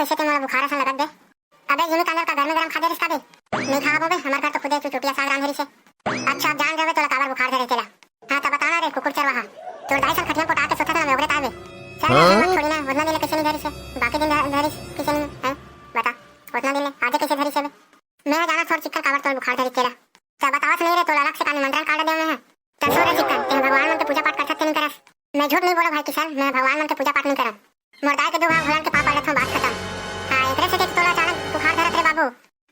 कैसे ते मोला बुखार सन लगत बे। अबे यूं अंदर का घर में गरम खा दे रिस का बे। नहीं खा बे हमार घर तो खुदे चुटिया साग रांध से। अच्छा अब जान जावे तो काबर बुखार धरे तेला। हां तब बताना रे कुकुर चरवाहा। तो ढाई सन खटिया को काट के सोता था मैं ओगरे तावे। चल थोड़ी ना उतना दिन कैसे नहीं धरी से। बाकी दिन धरी किसे नहीं है बता। उतना दिन आज कैसे धरी से बे। मैं जाना थोड़ चिक्कन काबर तो बुखार धरी तेला। तब बतावत नहीं रे तो अलग से कान मंत्रण काट दे मैं। चल सो रे चिक्कन ते भगवान मन के पूजा पाठ करत नहीं करस। मैं झूठ नहीं बोला भाई किसान मैं भगवान मन के पूजा पाठ नहीं करत। मुर्दाए के दो भाग भगवान के पाप पड़त हूं बात खत्म। हां एकरे से के तोला अचानक बुखार धरत रे बाबू।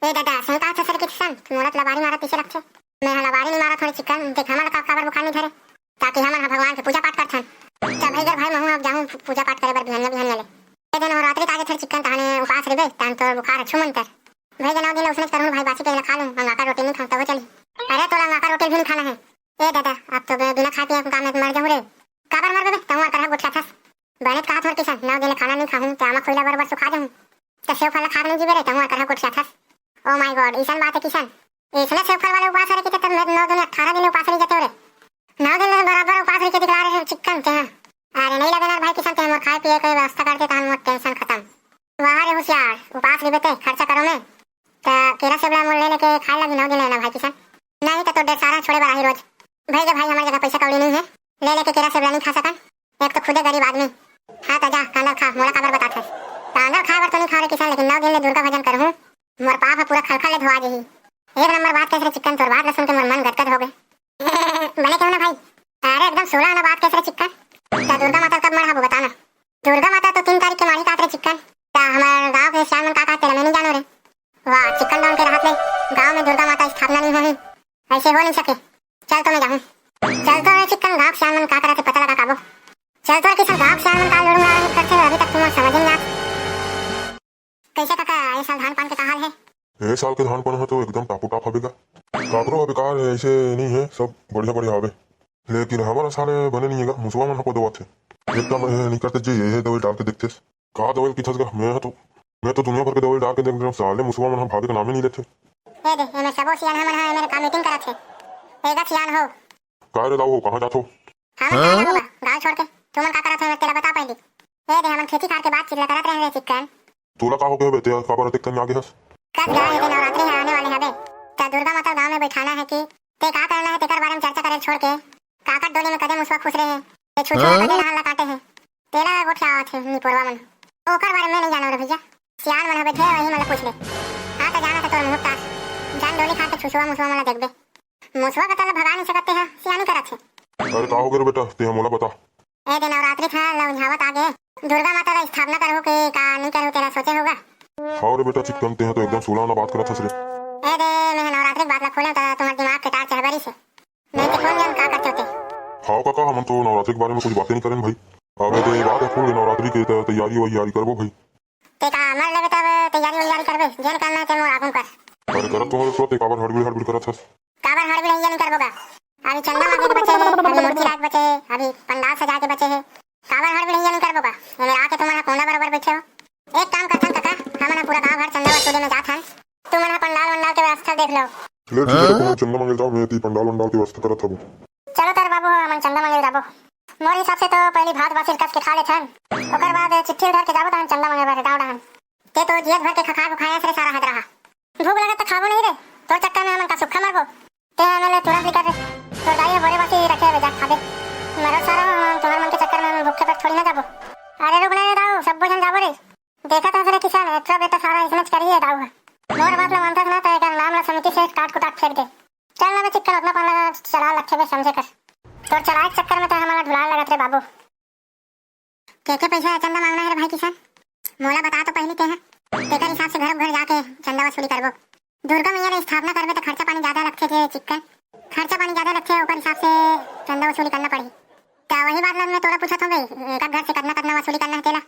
ए दादा संता छ सर किसान मोरत लबारी मारा पीछे रखे। मैं लबारी नहीं मारा थोड़ी चिक्कन देख हमर का काबर बुखार नहीं धरे। ताकि हमन भगवान के पूजा पाठ करथन। चल भाई घर भाई मैं अब जाऊं पूजा पाठ करे बर बिहान बिहान वाले। ए दिन रात्रि ताजे थोड़ी चिक्कन ताने उपास रेबे तान तो बुखार छुमन कर। भाई जनाव दिन उसने करूं भाई बासी के खा लूं अंगाका रोटी नहीं खाता वो चली। अरे तोला अंगाका रोटी भी नहीं खाना है। ए दादा अब तो बिना खा पिए काम में मर जाऊं रे। काबर मर बे तवा तरह गुठा था। बने कहा थोड़ किसान नाव दिन खाना नहीं खाऊं तो आमा खोइला बराबर सुखा जाऊं। तो सेव फल खा नहीं जीवे रे तवा तरह गुठा था। ओ माय गॉड ईशान बात है किसान। इसने सेव फल वाले उपवास रखे तब मैं 9 दिन 18 दिन उपवास रह जाते रे। 9 दिन बराबर उपवास रखे दिखला रहे चिकन ते। अरे नहीं लगना भाई किसान ते मोर खाए पिए के व्यवस्था करते तान मोर टेंशन खत्म। वाह रे होशियार उपवास लेबे खर्चा करो मैं। तो केरा सेवला मोर ले लेके खाए लगी 9 दिन लेना भाई किसान। नहीं तो डेढ़ सारा छोड़े बराही रोज। भाई जब भाई हमारी जगह पैसा कौड़ी नहीं है ले लेके केरा सेवला नहीं खा सकन। एक तो खुदे गरीब आदमी। हाँ तो जा कांदा खा मोला काबर बता था। कांदा खा बर तो नहीं खा रे किसान लेकिन 9 दिन ले दुर्गा भजन करहूं मोर पाप पूरा खलखल ले धोआ देही। एक नंबर बात कैसे चिकन तोर बात सुन के मोर मन गदगद हो गए। बने क्यों ना भाई। अरे एकदम 16 ना बात कैसे चिकन। तो दुर्गा माता कब मरहा बताना। दुर्गा माता तो 3 तारीख के मारी काट रे चिकन। तो हमारे गांव के श्याम मन काका तेरा मैं नहीं जानो रे। वाह चिकन डाउन के राहत ले गांव में दुर्गा माता स्थापना नहीं होही। ऐसे हो नहीं सके। चल तो मैं जाऊं। चल तो रे चिकन गांव श्याम मन काका रहते पता लगा काबो। चल तो किसान गांव श्याम मन का लड़ूंगा करते अभी तक तुम समझ नहीं आ। कैसे काका ये साल धान पान के हाल है। ए साल के धान पान है तो एकदम टापू टाप हबेगा। काकरो बेकार है ऐसे नहीं है सब बढ़िया बढ़िया हवे। लेकिन हमारा साले बने नहीं है मुसवा मन को दवा थे एकदम नहीं करते जे ये दवाई डाल के देखते कहा दवाई की थस मैं तो दुनिया भर के दवाई डाल के देख साले मुसवा मन भागे का नाम ही नहीं लेते। ए दे मैं सबो सियान हमन है मेरे का मीटिंग करा थे। एगा सियान हो काय रे दाऊ कहां जातो। हां होगा गांव छोड़ के तुमन का करत है तेरा बता पहले। ए दे हमन खेती खार के बात चिल्ला करत रहे चिकन। तोला का हो गया बे तेरा काबर देखते नहीं आगे हस। कब गाय दिन नवरात्रि आने वाले हबे। तो दुर्गा माता गांव में बैठाना है कि ते का करना है तेकर बारे में चर्चा करे छोड़ के काकट डोली में कदम उसवा खुश रहे हैं। ते छुछुआ कदे नहाला काटे हैं। तेरा गोठ क्या आवत है नी पुरवा मन ओकर बारे में नहीं जानो रे भैया। सियान मन बैठे वही मन पूछ ले। हां तो जाना तो तोर मुहूर्त जान डोली खा के छुछुआ मुसवा मन देखबे। मुसवा का तला भगा नहीं सकते हैं सियानी करत है। अरे का हो गया बेटा ते मोला बता। ए दिन नवरात्रि था लौझावत आगे दुर्गा माता का स्थापना करो के का नहीं करो तेरा सोचे होगा। हां रे बेटा चिकन ते तो एकदम 16 ना बात करत हस रे। ए दे मैं नवरात्रि बात ला खोले तो तुम्हारे दिमाग के तार चढ़बरी से नहीं तो कौन जान का करते होते। हां काका हम तो नवरात्रि के बारे में कुछ बातें नहीं करें भाई। अबे तो बात है फुल नवरात्रि की तैयारी करबो भाई। ते का मर लेबे तब तैयारी करबे जेन करना है ते मोर आगू कर। अरे करत तो तो ते काबर हड़बड़ी करत हस। काबर हड़बड़ी नहीं जानी करबोगा। अभी चंदा मांगे के बचे हैं अभी मूर्ति रात बचे हैं अभी पंडाल सजा के बचे हैं। काबर हड़बड़ी नहीं जानी करबोगा। मैं आके तुम्हारा कोंडा बराबर बैठे हो। एक काम करथन काका हमन पूरा गांव भर चंदा वसूले में जाथन। तुमन पंडाल वंडाल के व्यवस्था देख लो। ले ठीक है तो चंदा मांगे जाओ मैं ती पंडाल वंडाल की व्यवस्था करत हूं। चलो तर बाबू हमन चंदा मांगे जाबो। मोर हिसाब से तो पहली भात बासी कस के खा लेथन ओकर बाद चिट्ठी धर के जाबो त चंदा मांगे बर डावडा हन। ते तो जियत भर के खा खाया से सारा हद रहा। भूख लगा तो खाबो नहीं रे तो चक्कर में हमन का सुखा मरबो। ते हमन तुरंत निकल रे तो दाई बड़े बासी रखे बेजा खाबे। मरो सारा तुम्हारे मन के चक्कर में भूखे पर थोड़ी ना जाबो। अरे रुक ना दाऊ सब जन जाबो रे। देखा था सरे किसान एक्स्ट्रा बेटा सारा इसमें करिए दाऊ मोर बात ला मानता ना तो एक नाम ला समिति से काट को फेंक दे। चल ना चिक्कन अपना पाला चला लखे में समझे कर तो चला चक्कर में तो हमारा ढुला लगत रे बाबू। के पैसा चंदा मांगना है रे भाई किसान मोला बता तो पहले ते है तेकर हिसाब से घर जाके चंदा वसूली करबो। दुर्गा मैया ने स्थापना करबे तो खर्चा पानी ज्यादा लगथे थे चिक्कन खर्चा पानी ज्यादा लगथे ओकर हिसाब से चंदा वसूली करना पड़ी। तो वही बात ला मैं तोरा पूछत हूं बे एक घर से करना वसूली करना है तेला।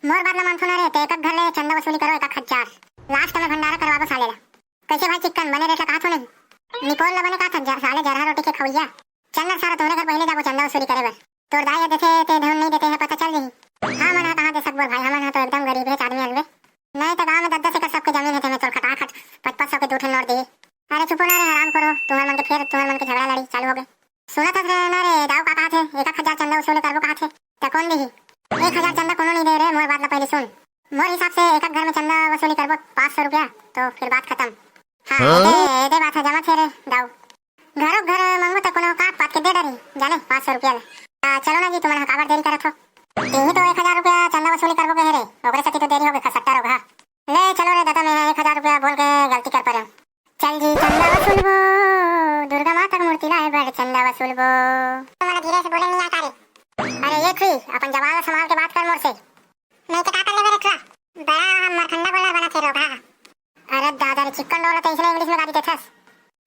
मोर बात ला मानथो ना रे ते एक घर ले चंदा वसूली करो 1000 लास्ट में भंडारा करवाबो साले ला। कैसे भाई चिक्कन बने रेट का थो नहीं निकोल ला बने का था साले जरहा रोटी के खवैया। चल ना सारा तोरे घर पहले जाबो चंदा वसूली करे बर। तोर दाई देथे ते धन नहीं देते है पता चल जही। हां मन कहां दे सकबो भाई हमन तो एकदम गरीब है आदमी हलवे नहीं तो गांव में 10-10 एकड़ सबके जमीन है ते में तोर खटाखट 500 के 2 ठन नोट दे। अरे चुप ना रे हराम करो तुम्हारे मन के फिर तुम्हारे मन के झगड़ा लड़ी चालू हो गए। सुना था ना रे दाऊ का कहा थे 1000 चंदा वसूली करबो कहा थे त कौन देही 1000 चंदा कोनो नहीं दे रे मोर बात ला पहले सुन। मोर हिसाब से एक घर में चंदा वसूली करबो 500 रुपया तो फिर बात खत्म। हाँ दे बात है जमा थे रे दाऊ घरों घर मांगो तो कोनो काट पात के दे डरी जाने 500 रुपया चलो ना जी तुम्हारा काबर देरी करत हो तीन तो 1000 रुपया चंदा वसूली करबो के रे ओकरे सती तो देरी हो गए 70 होगा ले चलो रे दादा मैं 1000 रुपया बोल के गलती कर पा चल जी चंदा वसूलबो दुर्गा माता की मूर्ति लाए बड़ चंदा वसूलबो तुम्हारा धीरे से बोले नहीं आता रे अरे ये थी अपन जवाब संभाल के बात कर मोर से नहीं तो का कर ले रखला बड़ा हम मरखंडा बोला बना थे रोगा अरे दादा रे चिकन डोला तो इसलिए इंग्लिश में गाड़ी देथस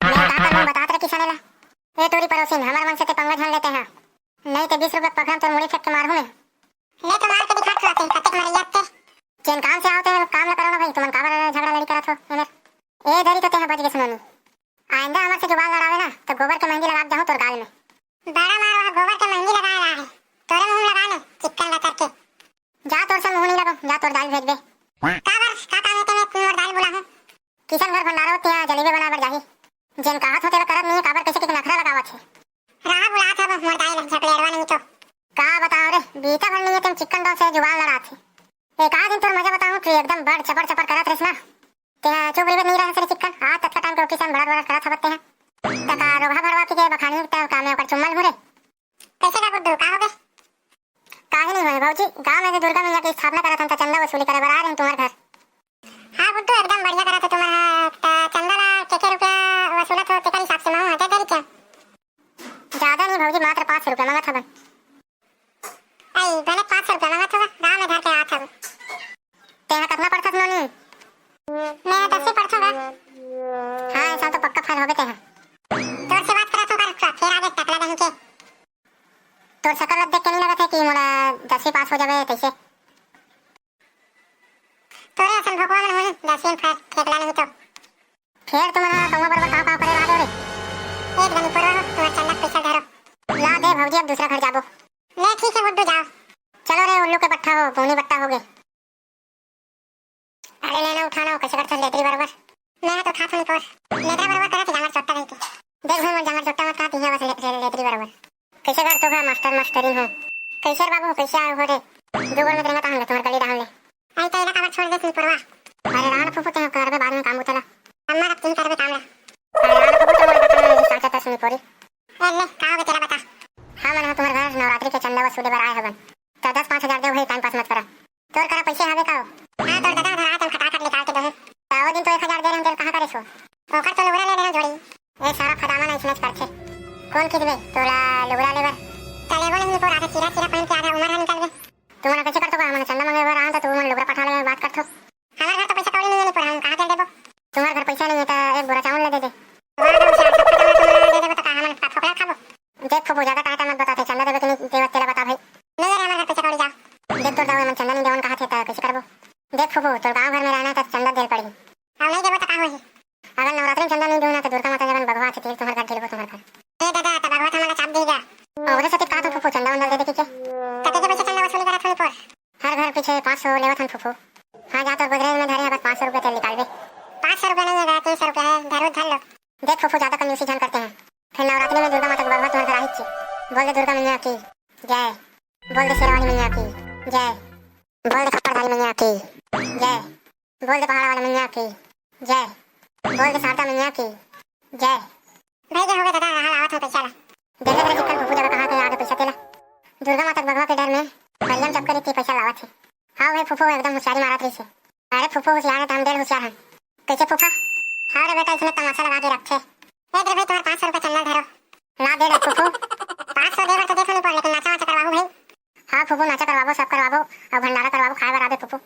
मैं का करूं बतात रे किसने ला ए तोरी पड़ोसी हमार मन से ते पंगा झन लेते हैं नहीं तो 20 रुपए पकड़म तो मुड़ी फेंक के मारू मैं ले तो मार के दिखा खाते कते मारी जाते चैन काम से आवते काम ना करो ना भाई तुमन काबर झगड़ा लड़ी करत हो इधर ए धरी तो ते बच गए सुनोनी आइंदा हमारे से जुबान लड़ावे ना तो गोबर के मेहंदी लगा जाऊं तोर गाल में बड़ा मार वहां गोबर के मेहंदी लगा रहा है तोरे मुंह लगा ले चिकन ला करके जा तोर से मुंह नहीं लगा जा तोर दाल भेज दे काबर का काम है तेरे तोर दाल बोला है किशन घर भंडारो त्या जलेबी बनावर जाही जेन कहत होते करत नहीं काबर कैसे के नखरा लगावत है राह बुला था मोर दाल झकलेरवा नहीं तो का बताओ रे बीता भर नहीं तुम चिकन डो से जुबान लड़ा थे एक आध दिन तोर मजा बताऊं तू एकदम बड़ चपर चपर करत रेस ना ते चुप रहे नहीं रहे सर चिकन हां तक टाइम को किसान बड़ा बड़ा करत हबते हैं तका रोगा भरवा के बखानी त काम में ओकर चुम्मल भरे कैसे का गुड्डू का हो गए काहे नहीं होए बाबूजी गांव में जो दुर्गा मैया की स्थापना करत हम त चंदा वसूली करे बर आ रहे हैं तुम्हारे घर हां गुड्डू एकदम बढ़िया करत है तुम्हारा चंदा ला के रुपया वसूलत हो तेरे हिसाब से मैं हटा दे क्या ज्यादा नहीं भाऊजी मात्र 500 रुपया मांगा था बन आई भले 500 रुपया मांगा था गांव में घर पे आ था तेरा कितना पड़ता सुनो नहीं मैं 10 ही पड़ता होगा हां ऐसा तो पक्का फल हो गए हैं तोर से बात करा तो कर फिर आगे टकला नहीं के तोर शकल देख के नहीं लगा था कि मोला 10 ही पास हो जावे कैसे तोरे असन भगवान मन 10 ही फेंकला नहीं तो फिर तुम्हारा कौवा बरबर का करे ला दो रे एक दिन पर तुम्हारा चंदा पैसा धरो ला दे भौजी अब दूसरा घर जाबो ले ठीक है गुड्डू जाओ चलो रे उल्लू के पट्टा हो पौनी पट्टा हो गए अरे लेना उठाना कैसे करते लेतरी बराबर मैं तो खाता नहीं पर लेतरा बराबर करत जांगर चोट्टा नहीं देख भाई मैं जांगर चोट्टा मत खाती है बस लेतरी बराबर कैसे कर तो मास्टर मास्टरी हो कैसे बाबू कैसे आए हो रे जुगल में तेरा ताहन तुम्हारे गली डाल ले आई तो इधर काबर छोड़ दे परवा अरे राण फुफुते हो कर बाद में काम उतला अम्मा अब तुम करबे काम ला अरे राण फुफुते मोर बता साचा तसनी पड़ी ए ले का हो तेरा बता हां मन तुम्हारे घर नवरात्रि के चंदा वसूले बर आए हवन तो 10-5 हजार दे भाई टाइम पास मत करा तोर करा पैसे आवे का हां तोर दादा धरा तुम खटा कर निकाल के दे आओ दिन तो 1000 दे रहे हम तेरे कहां करे सो ओकर तो लुगड़ा ले लेना जोड़ी ए सारा फदामा नहीं समझ करछे कौन खिदबे तोला लुगड़ा लेबर चले बोले नहीं पर आधा चिरा चिरा पहन के आधा उमर निकाल दे तुम्हारा कैसे करतो हमने चंदा मांगे बर आ तो तुम लुगड़ा पठा ले बात करतो हमारे घर तो पैसा कौड़ी नहीं है पर हम कहां से देबो तुम्हारे घर पैसा नहीं है तो एक बोरा चावल ले दे दे तुम्हारा घर से सब खत्म दे दे तो कहां हम का ठोकला खाबो देख खूब ज्यादा कहता मत बताते चंदा देबे कि नहीं देबे तेरा बता भाई नहीं यार हमारे घर पैसा कौड़ी जा देख तो दाऊ मन चंदा नहीं देवन कहा थे तो कैसे करबो देख खूब तो गांव घर में रहना तो चंदा देल पड़ी अब नहीं देबो तो का होई अगर नवरात्रि में चंदा नहीं दूना तो दुर्गा माता जवन भगवा से तुम्हारे घर ढेलबो तुम्हारे घर ए दादा तो भगवा हमारा चाप देगा और सती का तो फुफू चंदा वंदल दे दे के कते के पैसे चंदा वसूली करा थोड़ी पर हर घर पीछे 500 लेवत हन फुफू हां जा तो गोदरेज में धरे बस 500 रुपए तेल निकाल दे 500 रुपए नहीं है 300 रुपए है धरो धर लो देख फुफू ज्यादा कंजूसी जान करते हैं फिर नवरात्रि में दुर्गा माता को भगवा तुम्हारे घर आई छी बोल दे दुर्गा मैया की जय बोल दे शेरवानी मैया की जय बोल दे खप्परधारी मैया की जय बोल दे पहाड़ वाली मैया की जय बोल दे शारदा मैया की जय भाई क्या हो गया दादा हां आवत है पैसा ला देखे तेरे चिकन फुफू जगह कहां के आगे पैसा तेला दुर्गा माता भगवा के डर में कल्याण चक्कर थी पैसा लावत है हां भाई फुफू एकदम होशियारी मारत रही से अरे फुफू होशियार है तो हम डेढ़ होशियार हैं कैसे फूफा हां रे बेटा इसमें तमाशा लगा के रखे ए दे भाई तुम्हारे 500 रुपए चंदा धरो ला दे रे फुफू 500 देवर तो देखो नहीं पर लेकिन नाचा वाचा करवाओ भाई हां फुफू नाचा करवाओ सब करवाओ और भंडारा करवाओ खाए बर आबे फुफू